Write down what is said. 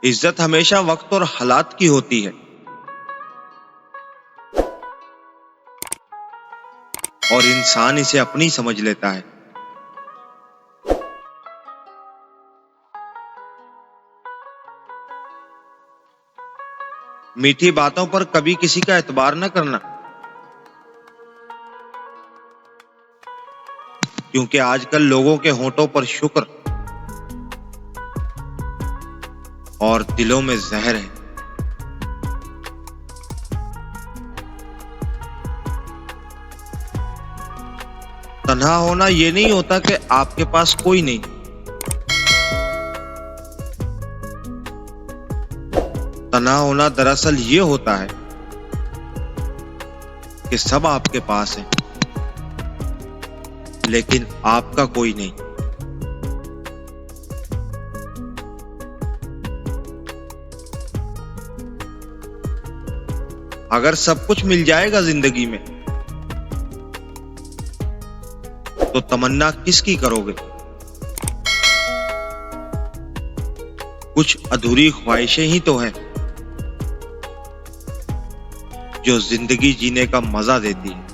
इज्जत हमेशा वक्त और हालात की होती है, और इंसान इसे अपनी समझ लेता है। मीठी बातों पर कभी किसी का एतबार न करना, क्योंकि आजकल लोगों के होंठों पर शुक्र और दिलों में जहर है। तन्हा होना ये नहीं होता कि आपके पास कोई नहीं, तन्हा होना दरअसल ये होता है कि सब आपके पास है लेकिन आपका कोई नहीं। अगर सब कुछ मिल जाएगा जिंदगी में तो तमन्ना किसकी करोगे? कुछ अधूरी ख्वाहिशें ही तो हैं जो जिंदगी जीने का मजा देती है।